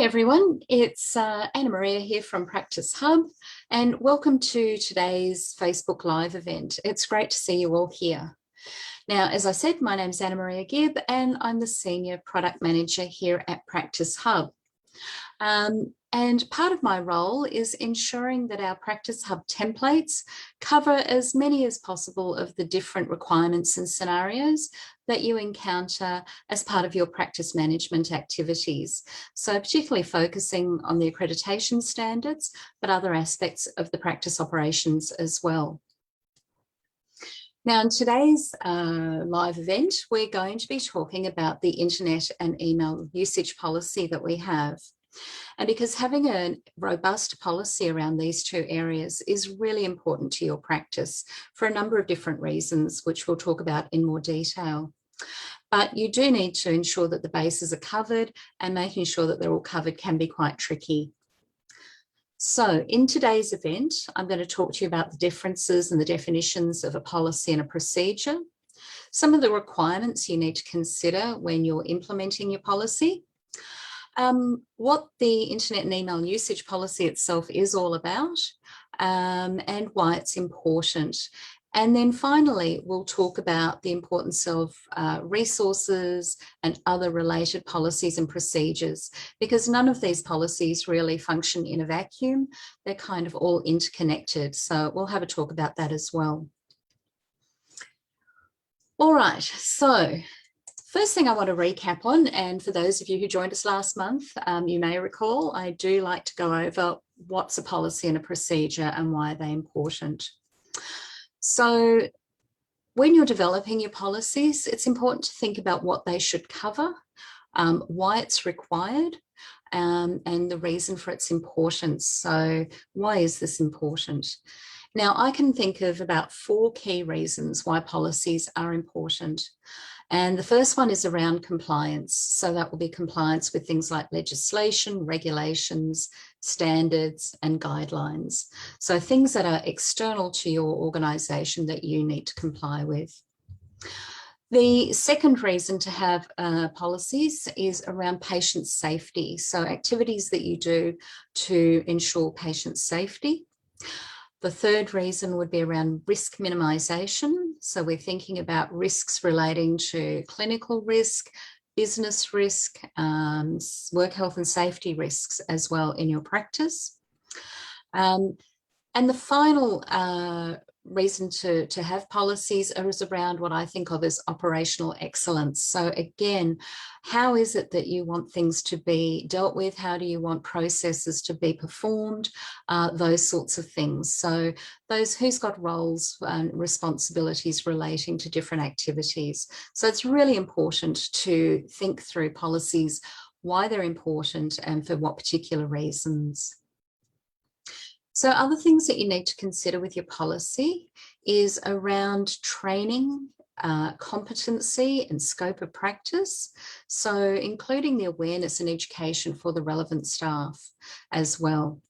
Hi everyone, it's Anna Maria here from PracticeHub and welcome to today's Facebook Live event. It's great to see you all here. Now, as I said, my name is Anna Maria Gibb and I'm the Senior Product Manager here at PracticeHub. And part of my role is ensuring that our PracticeHub templates cover as many as possible of the different requirements and scenarios that you encounter as part of your practice management activities. So particularly focusing on the accreditation standards, but other aspects of the practice operations as well. Now, in today's live event, we're going to be talking about the internet and email usage policy that we have. And because having a robust policy around these two areas is really important to your practice for a number of different reasons, which we'll talk about in more detail. But you do need to ensure that the bases are covered, and making sure that they're all covered can be quite tricky. So in today's event, I'm going to talk to you about the differences and the definitions of a policy and a procedure, some of the requirements you need to consider when you're implementing your policy, what the internet and email usage policy itself is all about, and why it's important. And then finally, we'll talk about the importance of resources and other related policies and procedures, because none of these policies really function in a vacuum. They're kind of all interconnected. So we'll have a talk about that as well. All right, so first thing I want to recap on, and for those of you who joined us last month, you may recall, I do like to go over what's a policy and a procedure and why they're important. So when you're developing your policies, it's important to think about what they should cover, why it's required, and the reason for its importance. So why is this important? Now, I can think of about 4 key reasons why policies are important. And the first one is around compliance. So that will be compliance with things like legislation, regulations, standards, and guidelines. So things that are external to your organisation that you need to comply with. The second reason to have policies is around patient safety. So activities that you do to ensure patient safety. The third reason would be around risk minimisation. So we're thinking about risks relating to clinical risk, business risk, work health and safety risks as well in your practice. And the final reason to have policies is around what I think of as operational excellence. So again, how is it that you want things to be dealt with? How do you want processes to be performed? Those sorts of things. So those who's got roles and responsibilities relating to different activities. So it's really important to think through policies, why they're important and for what particular reasons. So other things that you need to consider with your policy is around training, competency and scope of practice. So including the awareness and education for the relevant staff as well.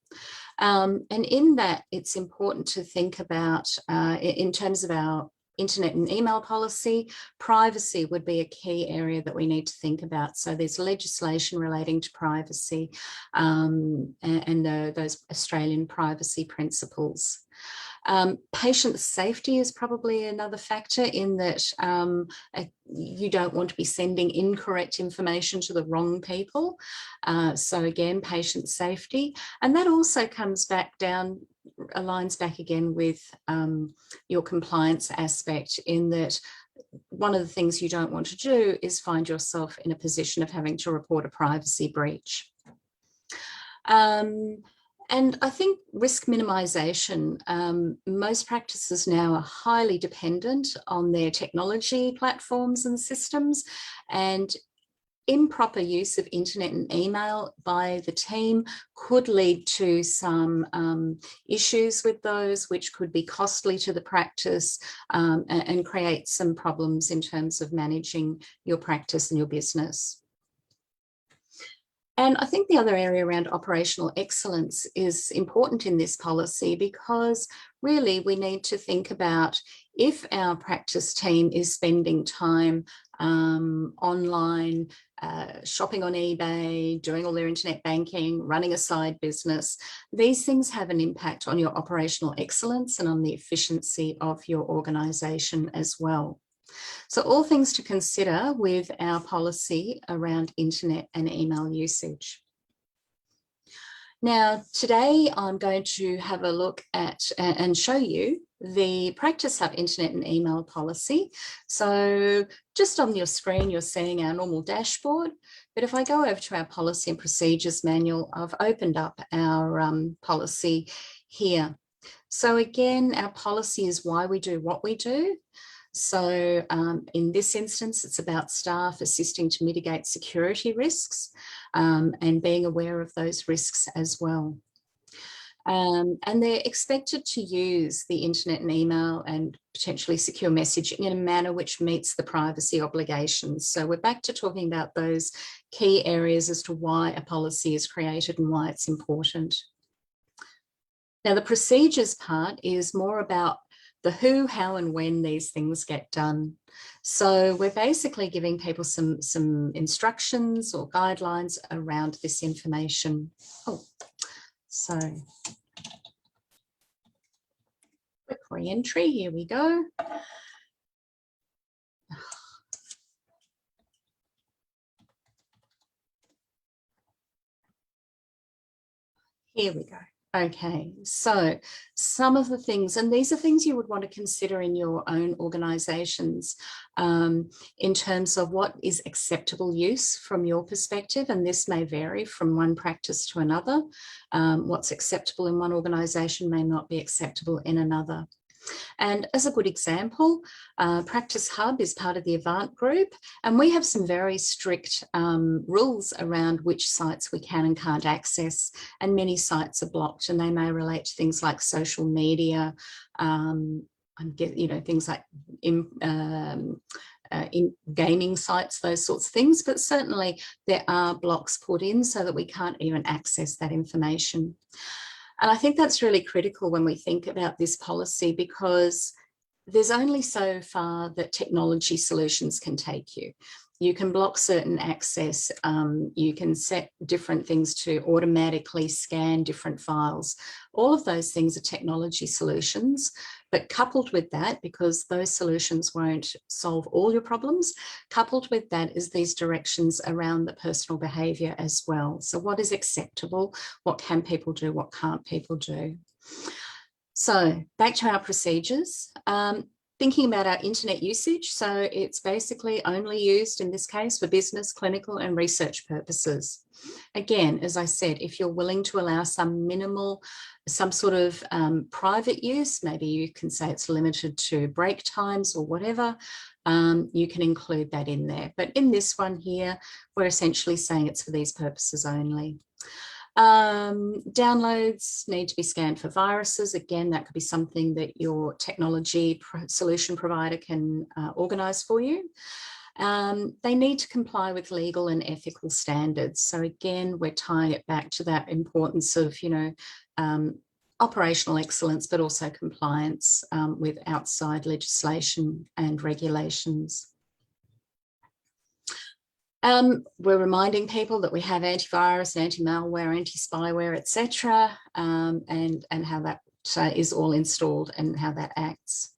And in that, it's important to think about, in terms of our internet and email policy, privacy would be a key area that we need to think about. So there's legislation relating to privacy and those Australian privacy principles. Patient safety is probably another factor in that you don't want to be sending incorrect information to the wrong people. So again, patient safety. And that also comes back down, aligns back again with your compliance aspect, in that one of the things you don't want to do is find yourself in a position of having to report a privacy breach. And I think risk minimisation, most practices now are highly dependent on their technology platforms and systems, and improper use of internet and email by the team could lead to some issues with those, which could be costly to the practice and create some problems in terms of managing your practice and your business. And I think the other area around operational excellence is important in this policy, because really we need to think about if our practice team is spending time online shopping on eBay, doing all their internet banking, running a side business. These things have an impact on your operational excellence and on the efficiency of your organisation as well. So all things to consider with our policy around internet and email usage. Now, today I'm going to have a look at and show you the PracticeHub internet and email policy. So just on your screen, you're seeing our normal dashboard. But if I go over to our policy and procedures manual, I've opened up our policy here. So again, our policy is why we do what we do. So in this instance, it's about staff assisting to mitigate security risks and being aware of those risks as well. And they're expected to use the internet and email and potentially secure messaging in a manner which meets the privacy obligations. So we're back to talking about those key areas as to why a policy is created and why it's important. Now, the procedures part is more about the who, how, and when these things get done. So we're basically giving people some instructions or guidelines around this information. Oh, so quick re-entry, here we go. Here we go. Okay, so some of the things, and these are things you would want to consider in your own organisations in terms of what is acceptable use from your perspective, and this may vary from one practice to another. What's acceptable in one organisation may not be acceptable in another. And as a good example, PracticeHub is part of the Avant group, and we have some very strict rules around which sites we can and can't access, and many sites are blocked, and they may relate to things like social media, things like in gaming sites, those sorts of things, but certainly there are blocks put in so that we can't even access that information. And I think that's really critical when we think about this policy, because there's only so far that technology solutions can take you. You can block certain access, you can set different things to automatically scan different files. All of those things are technology solutions, but coupled with that, because those solutions won't solve all your problems, coupled with that is these directions around the personal behaviour as well. So what is acceptable? What can people do? What can't people do? So back to our procedures. Thinking about our internet usage, so it's basically only used in this case for business, clinical and research purposes. Again, as I said, if you're willing to allow some sort of private use, maybe you can say it's limited to break times or whatever, you can include that in there. But in this one here, we're essentially saying it's for these purposes only. Downloads need to be scanned for viruses. Again, that could be something that your technology solution provider can organise for you. They need to comply with legal and ethical standards. So again, we're tying it back to that importance of, operational excellence, but also compliance with outside legislation and regulations. We're reminding people that we have antivirus, anti-malware, anti-spyware, etc., and how that is all installed and how that acts.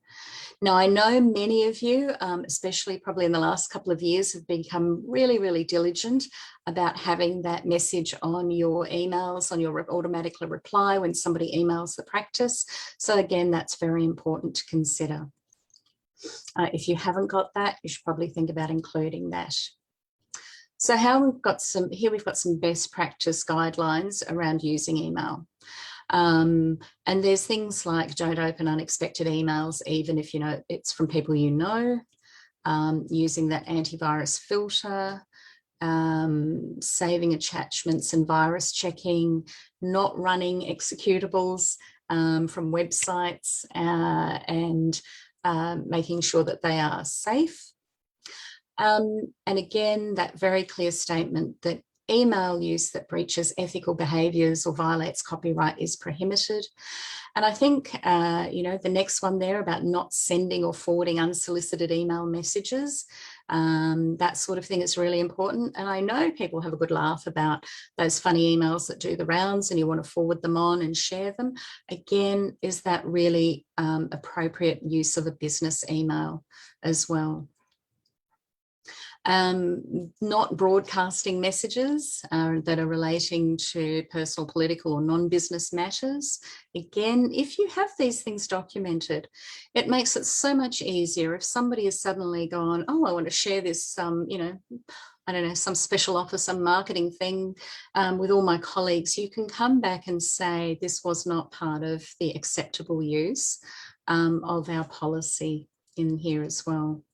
Now, I know many of you, especially probably in the last couple of years, have become really, really diligent about having that message on your emails, on your automatic reply when somebody emails the practice. So again, that's very important to consider. If you haven't got that, you should probably think about including that. So we've got some best practice guidelines around using email. And there's things like don't open unexpected emails, even if it's from people using that antivirus filter, saving attachments and virus checking, not running executables from websites, and making sure that they are safe. And again, that very clear statement that email use that breaches ethical behaviours or violates copyright is prohibited. And I think, you know, the next one there about not sending or forwarding unsolicited email messages, that sort of thing is really important. And I know people have a good laugh about those funny emails that do the rounds and you want to forward them on and share them. Again, is that really appropriate use of a business email as well? Not broadcasting messages that are relating to personal, political or non-business matters. Again, if you have these things documented, it makes it so much easier if somebody has suddenly gone, oh, I want to share this, you know, I don't know, some special offer, some marketing thing with all my colleagues. You can come back and say, this was not part of the acceptable use of our policy in here as well.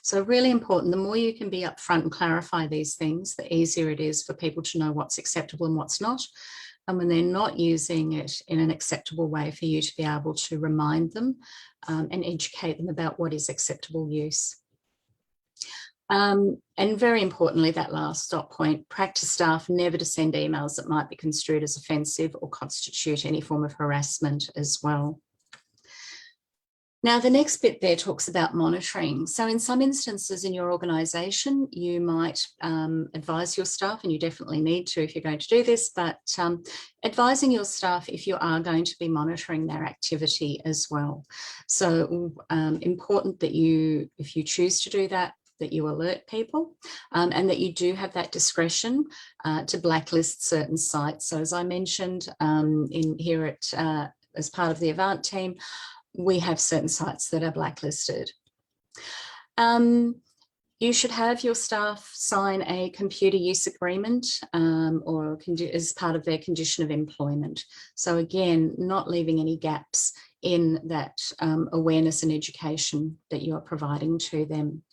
So really important, the more you can be upfront and clarify these things, the easier it is for people to know what's acceptable and what's not. And when they're not using it in an acceptable way, for you to be able to remind them and educate them about what is acceptable use. And very importantly, that last stop point, practice staff never to send emails that might be construed as offensive or constitute any form of harassment as well. Now, the next bit there talks about monitoring. So in some instances in your organisation, you might advise your staff, and you definitely need to if you're going to do this, but advising your staff if you are going to be monitoring their activity as well. So important that you, if you choose to do that, that you alert people and that you do have that discretion to blacklist certain sites. So as I mentioned in here at as part of the Avant team, we have certain sites that are blacklisted. You should have your staff sign a computer use agreement or as part of their condition of employment. So again, not leaving any gaps in that awareness and education that you are providing to them.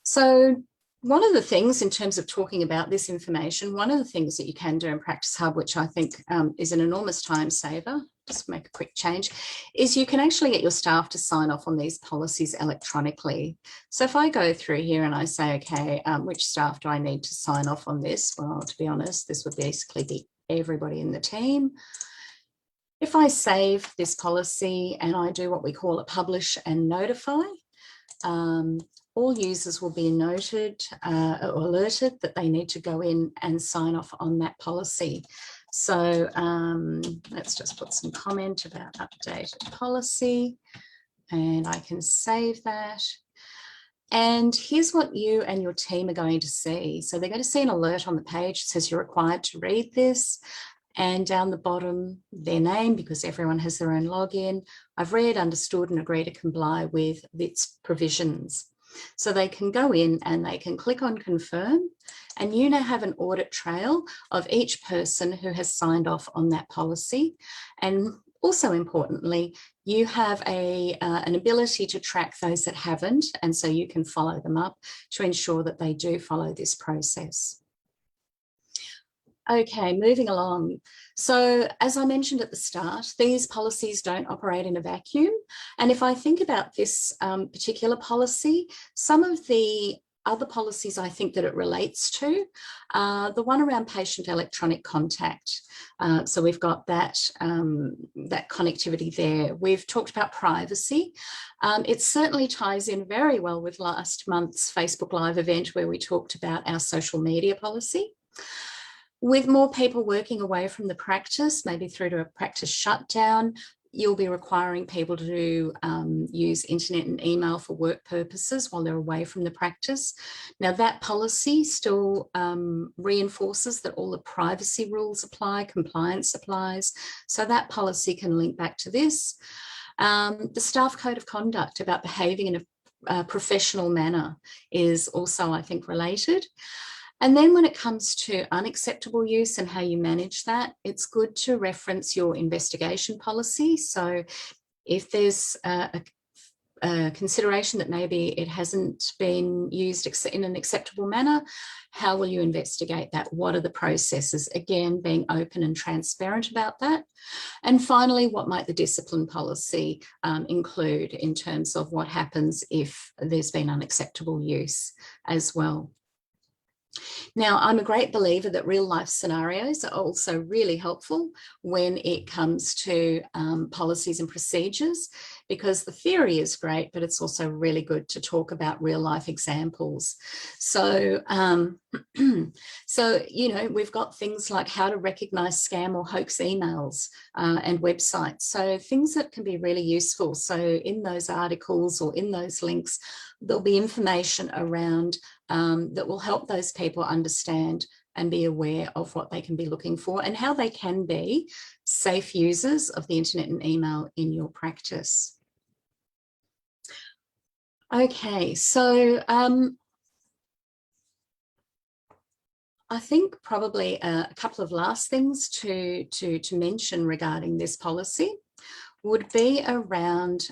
So one of the things in terms of talking about this information, one of the things that you can do in PracticeHub, which I think is an enormous time saver, just make a quick change, is you can actually get your staff to sign off on these policies electronically. So if I go through here and I say, okay, which staff do I need to sign off on this? Well, to be honest, this would basically be everybody in the team. If I save this policy and I do what we call a publish and notify, all users will be noted or alerted that they need to go in and sign off on that policy. So let's just put some comment about updated policy and I can save that. And here's what you and your team are going to see. So they're going to see an alert on the page that says you're required to read this. And down the bottom, their name, because everyone has their own login. I've read, understood, and agree to comply with its provisions. So they can go in and they can click on confirm, and you now have an audit trail of each person who has signed off on that policy. And also importantly, you have an ability to track those that haven't, and so you can follow them up to ensure that they do follow this process. Okay, moving along. So as I mentioned at the start, these policies don't operate in a vacuum. And if I think about this particular policy, some of the other policies I think that it relates to, the one around patient electronic contact. So we've got that, that connectivity there. We've talked about privacy. It certainly ties in very well with last month's Facebook Live event where we talked about our social media policy. With more people working away from the practice, maybe through to a practice shutdown, you'll be requiring people to use internet and email for work purposes while they're away from the practice. Now that policy still reinforces that all the privacy rules apply, compliance applies. So that policy can link back to this. The staff code of conduct about behaving in a professional manner is also, I think, related. And then when it comes to unacceptable use and how you manage that, it's good to reference your investigation policy. So if there's a consideration that maybe it hasn't been used in an acceptable manner, how will you investigate that? What are the processes? Again, being open and transparent about that. And finally, what might the discipline policy include in terms of what happens if there's been unacceptable use as well? Now, I'm a great believer that real life scenarios are also really helpful when it comes to policies and procedures, because the theory is great, but it's also really good to talk about real life examples. So, we've got things like how to recognize scam or hoax emails and websites. So things that can be really useful. So in those articles or in those links, there'll be information around that will help those people understand and be aware of what they can be looking for and how they can be safe users of the internet and email in your practice. Okay, so I think probably a couple of last things to mention regarding this policy would be around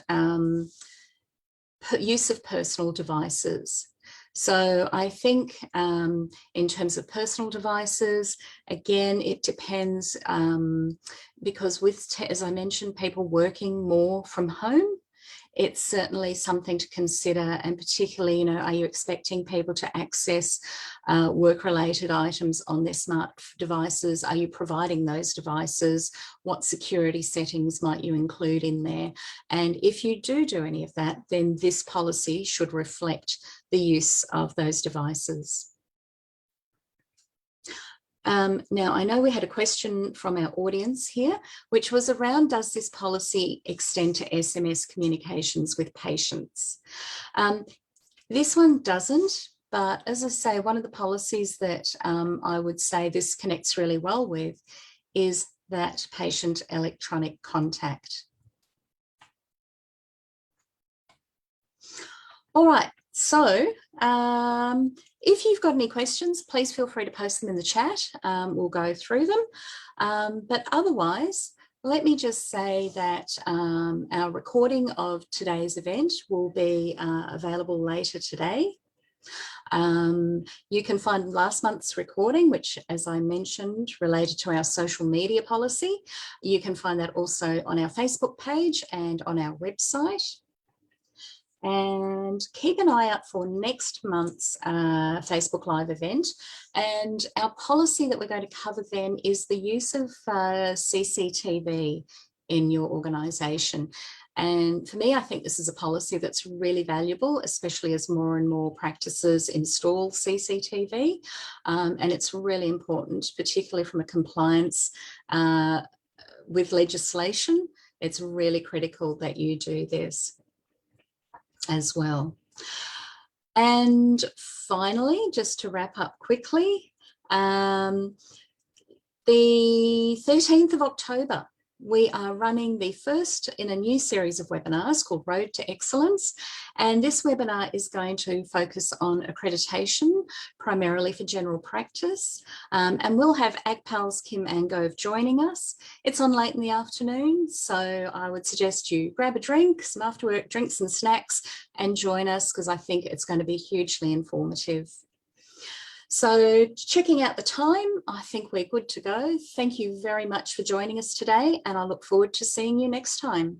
use of personal devices. So I think in terms of personal devices, again, it depends because with, as I mentioned, people working more from home, it's certainly something to consider, and particularly, are you expecting people to access work-related items on their smart devices? Are you providing those devices? What security settings might you include in there? And if you do any of that, then this policy should reflect the use of those devices. Now, I know we had a question from our audience here, which was around, does this policy extend to SMS communications with patients? This one doesn't, but as I say, one of the policies that I would say this connects really well with is that patient electronic contact. All right, so if you've got any questions, please feel free to post them in the chat. We'll go through them. But otherwise, let me just say that our recording of today's event will be available later today. You can find last month's recording, which, as I mentioned, related to our social media policy. You can find that also on our Facebook page and on our website. And keep an eye out for next month's Facebook Live event. And our policy that we're going to cover then is the use of CCTV in your organisation. And for me, I think this is a policy that's really valuable, especially as more and more practices install CCTV. And it's really important, particularly from a compliance with legislation. It's really critical that you do this as well. And finally, just to wrap up quickly, the 13th of October, we are running the first in a new series of webinars called Road to Excellence. And this webinar is going to focus on accreditation, primarily for general practice. And we'll have ACPAL's Kim Angove joining us. It's on late in the afternoon, so I would suggest you grab a drink, some after work drinks and snacks, and join us, because I think it's going to be hugely informative. So checking out the time, I think we're good to go. Thank you very much for joining us today, and I look forward to seeing you next time.